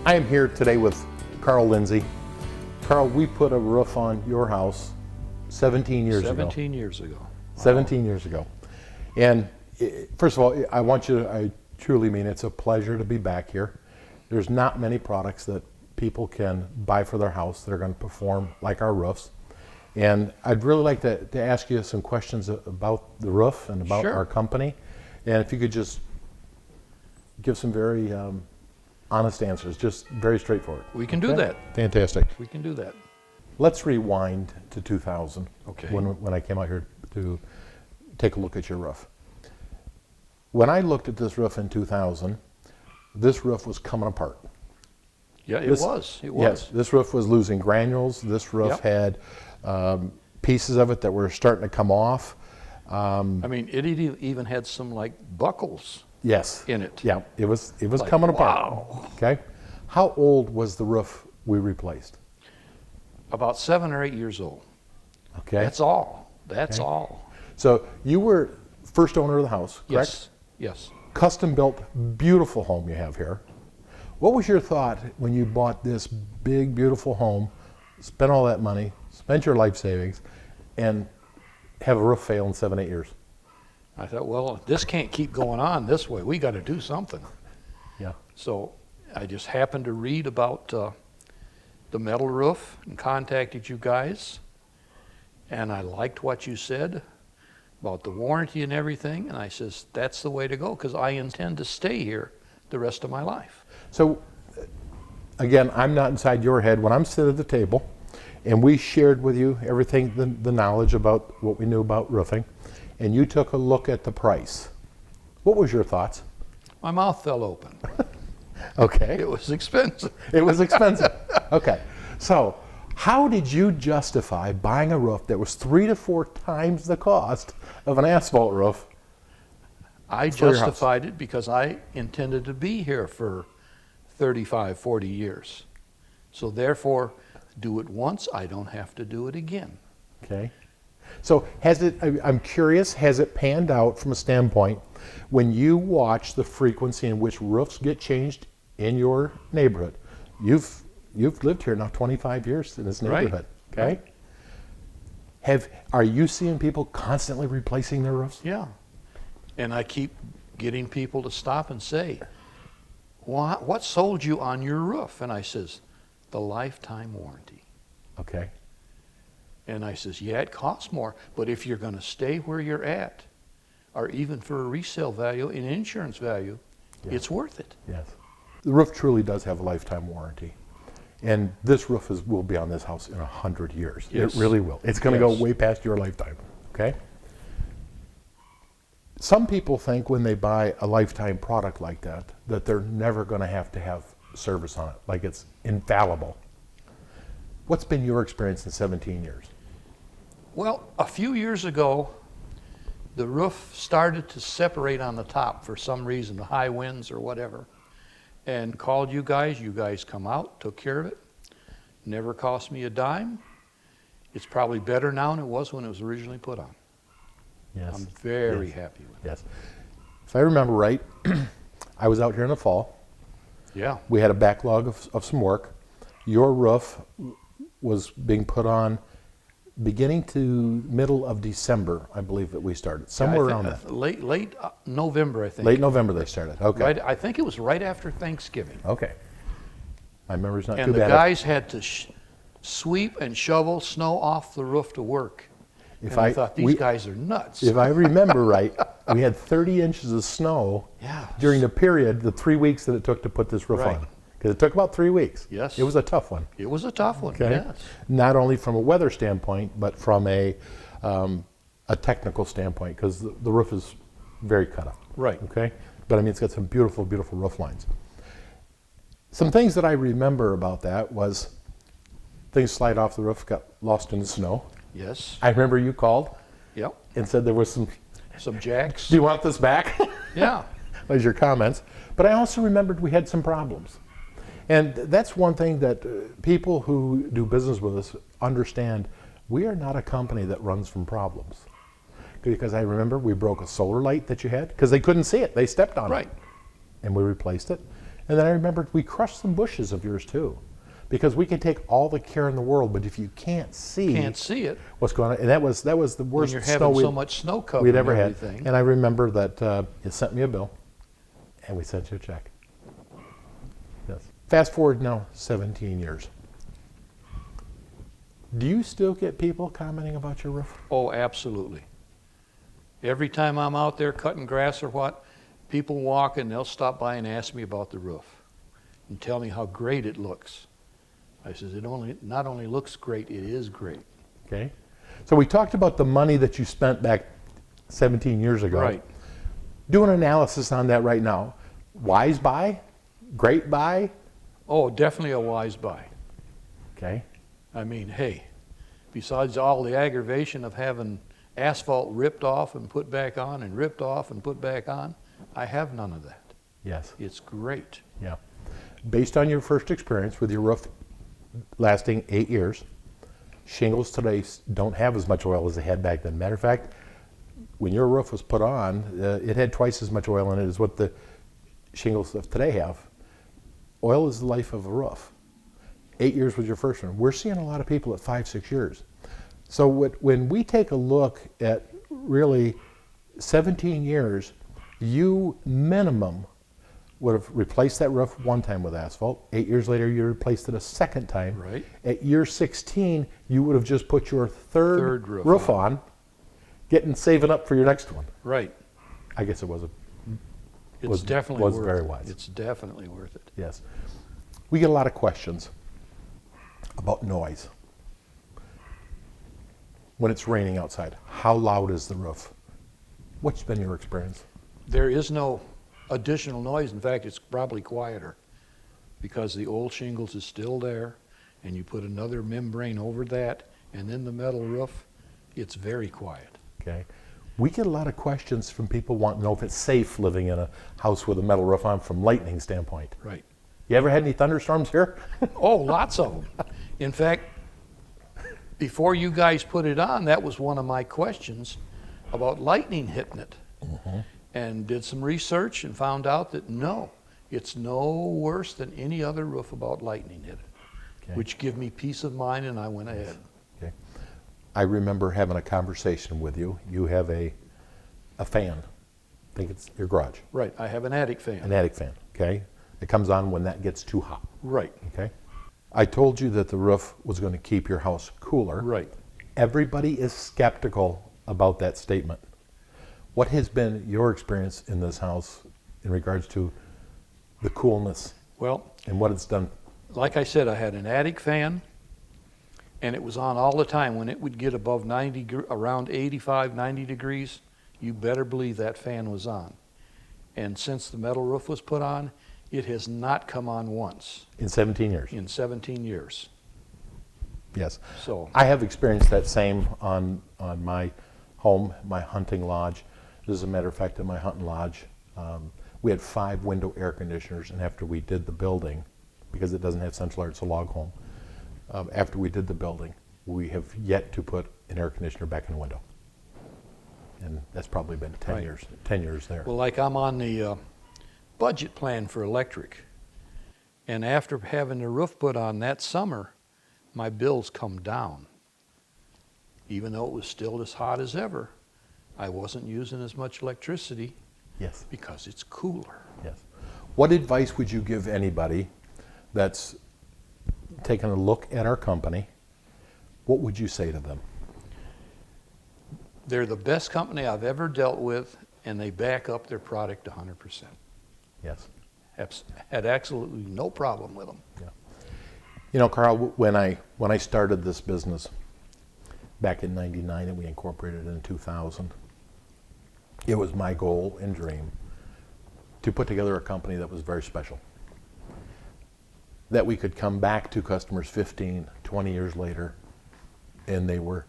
I am here today with Carl Lindsay. Carl, we put a roof on your house 17 years ago. 17 years ago. Wow. 17 years ago. And first of all, I truly mean it's a pleasure to be back here. There's not many products that people can buy for their house that are going to perform like our roofs. And I'd really like to ask you some questions about the roof and about Sure. our company. And if you could just give some very honest answers, just very straightforward. We can do that. Fantastic. We can do that. Let's rewind to 2000, Okay. when I came out here to take a look at your roof. When I looked at this roof in 2000, this roof was coming apart. Yeah, it This- was. It was. Yes, this roof was losing granules. This roof Yep. had pieces of it that were starting to come off. I mean, it even had some like buckles Yes. in it. Yeah, it was Like, coming apart. wow. Okay. How old was the roof we replaced? About 7 or 8 years old. Okay. That's all. That's Okay. all. So you were first owner of the house, correct? Yes. Yes. Custom built, beautiful home you have here. What was your thought when you bought this big, beautiful home, spent all that money, spent your life savings, and have a roof fail in 7, 8 years? I thought, well, this can't keep going on this way. We got to do something. Yeah. So I just happened to read about the metal roof and contacted you guys. And I liked what you said about the warranty and everything. And I says, that's the way to go, because I intend to stay here the rest of my life. So, again, I'm not inside your head. When I'm sitting at the table, and we shared with you everything, the knowledge about what we knew about roofing, and you took a look at the price, what was your thoughts? My mouth fell open. Okay. It was expensive. It was expensive. Okay. So, how did you justify buying a roof that was 3 to 4 times the cost of an asphalt roof? I For your house. justified it because I intended to be here for 35, 40 years. So therefore, do it once, I don't have to do it again. Okay. So I'm curious, has it panned out from a standpoint when you watch the frequency in which roofs get changed in your neighborhood? You've lived here now 25 years in this Right. neighborhood, okay? Are you seeing people constantly replacing their roofs? Yeah. And I keep getting people to stop and say, what sold you on your roof? And I says, the lifetime warranty. Okay. And I says, yeah, it costs more, but if you're going to stay where you're at, or even for a resale value and insurance value, Yeah. it's worth it. Yes. The roof truly does have a lifetime warranty. And this roof will be on this house in 100 years. Yes. It really will. It's going to Yes. go way past your lifetime, okay? Some people think when they buy a lifetime product like that they're never going to have service on it, like it's infallible. What's been your experience in 17 years? Well, a few years ago, the roof started to separate on the top for some reason, the high winds or whatever, and called you guys. You guys come out, took care of it. Never cost me a dime. It's probably better now than it was when it was originally put on. Yes. I'm very Yes. happy with it. Yes. If I remember right, I was out here in the fall. Yeah. We had a backlog of some work. Your roof was being put on beginning to middle of December, I believe that we started, somewhere around that. Late November, I think. Late November they started, okay. Right, I think it was right after Thanksgiving. Okay. My memory's not And too the bad. guys had to sweep and shovel snow off the roof to work. If And I thought, these guys are nuts. If I remember right, we had 30 inches of snow Yeah. during the period, the 3 weeks that it took to put this roof Right. on. Because it took about 3 weeks. Yes. It was a tough one. It was a tough one, Okay. yes. Not only from a weather standpoint, but from a technical standpoint, because the roof is very cut up. Right. Okay. But I mean, it's got some beautiful, beautiful roof lines. Some things that I remember about that was things slide off the roof, got lost in the snow. Yes. I remember you called Yep. and said there was some, Some jacks. do you want this back? Yeah. Those are your comments. But I also remembered we had some problems. And that's one thing that people who do business with us understand. We are not a company that runs from problems. Because I remember we broke a solar light that you had because they couldn't see it. They stepped on Right. it. And we replaced it. And then I remembered we crushed some bushes of yours too. Because we can take all the care in the world, but if you can't see it what's going on, and that was the when worst you're snow having so much snow cover we'd ever and had. everything. And I remember that you sent me a bill, and we sent you a check. Yes. Fast forward now 17 years. Do you still get people commenting about your roof? Oh, absolutely. Every time I'm out there cutting grass or what, people walk and they'll stop by and ask me about the roof and tell me how great it looks. I says, it not only looks great, it is great. Okay. So we talked about the money that you spent back 17 years ago. Right. Do an analysis on that right now. Wise buy? Great buy? Oh, definitely a wise buy. Okay. I mean, hey, besides all the aggravation of having asphalt ripped off and put back on and ripped off and put back on, I have none of that. Yes. It's great. Yeah. Based on your first experience with your roof lasting 8 years, shingles today don't have as much oil as they had back then. Matter of fact, when your roof was put on, it had twice as much oil in it as what the shingles of today have. Oil is the life of a roof. 8 years was your first one. We're seeing a lot of people at 5, 6 years. So when we take a look at really 17 years, you minimum would have replaced that roof one time with asphalt. 8 years later, you replaced it a second time. Right. At year 16, you would have just put your third roof on, saving up for your next one. Right. I guess it was Definitely was worth very it. wise. It's definitely worth it. Yes. We get a lot of questions about noise. When it's raining outside, how loud is the roof? What's been your experience? There is no additional noise. In fact, it's probably quieter because the old shingles is still there, and you put another membrane over that, and then the metal roof, it's very quiet. Okay. We get a lot of questions from people wanting to know if it's safe living in a house with a metal roof on from lightning standpoint. Right. You ever had any thunderstorms here? Oh, lots of them. In fact, before you guys put it on, that was one of my questions about lightning hitting it. Mm-hmm. And did some research and found out that no, it's no worse than any other roof about lightning hit it, Okay. which give me peace of mind, and I went ahead. Okay. I remember having a conversation with you. You have a fan. I think it's your garage. Right, I have an attic fan. An attic fan, okay? It comes on when that gets too hot, Right, okay? I told you that the roof was going to keep your house cooler. right. Everybody is skeptical about that statement. What has been your experience in this house in regards to the coolness Well, and what it's done? like I said, I had an attic fan, and it was on all the time. When it would get above 90, around 85, 90 degrees, you better believe that fan was on. And since the metal roof was put on, it has not come on once In 17 years? in 17 years. Yes. So, I have experienced that same on my home, my hunting lodge. As a matter of fact, in my hunting lodge, we had 5 window air conditioners, and after we did the building, because it doesn't have central air, it's a log home, after we did the building, we have yet to put an air conditioner back in the window. And that's probably been 10 Right. years, 10 years there. well, like I'm on the budget plan for electric, and after having the roof put on that summer, my bills come down. Even though it was still as hot as ever, I wasn't using as much electricity Yes, because it's cooler. yes. What advice would you give anybody that's taken a look at our company? What would you say to them? They're the best company I've ever dealt with, and they back up their product 100%. Yes. Had absolutely no problem with them. You know, Carl, when I started this business back in '99 and we incorporated in 2000, it was my goal and dream to put together a company that was very special. That we could come back to customers 15, 20 years later, and they were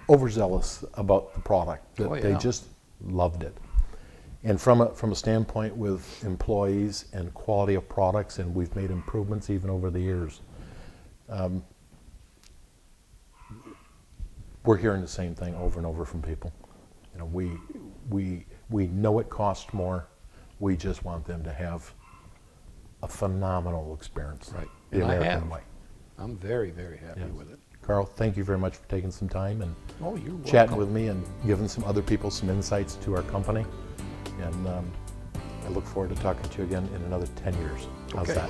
overzealous about the product. That Oh, They yeah. just loved it. And from a standpoint with employees and quality of products, and we've made improvements even over the years, we're hearing the same thing over and over from people. You know, we know it costs more. We just want them to have a phenomenal experience. Right. The And I American have. way. I'm very, very happy Yes. with it. Carl, thank you very much for taking some time and Oh, you're welcome. chatting with me and giving some other people some insights to our company. And I look forward to talking to you again in another 10 years. How's Okay.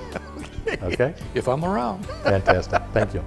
that? Okay? If I'm around. Fantastic. Thank you.